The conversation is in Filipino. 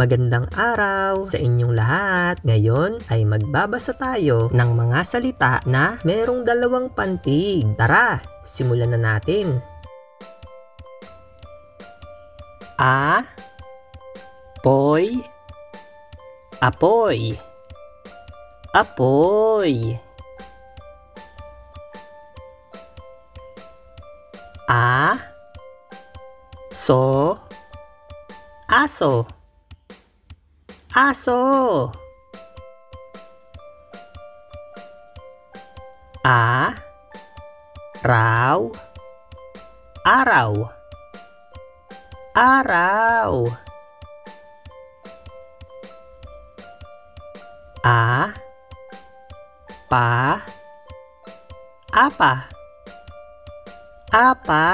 Magandang araw sa inyong lahat. Ngayon ay magbabasa tayo ng mga salita na merong dalawang pantig. Tara, simulan na natin. Apoy, apoy, apoy. Aso, aso, aso. Araw, araw, araw. Apa, apa, apa.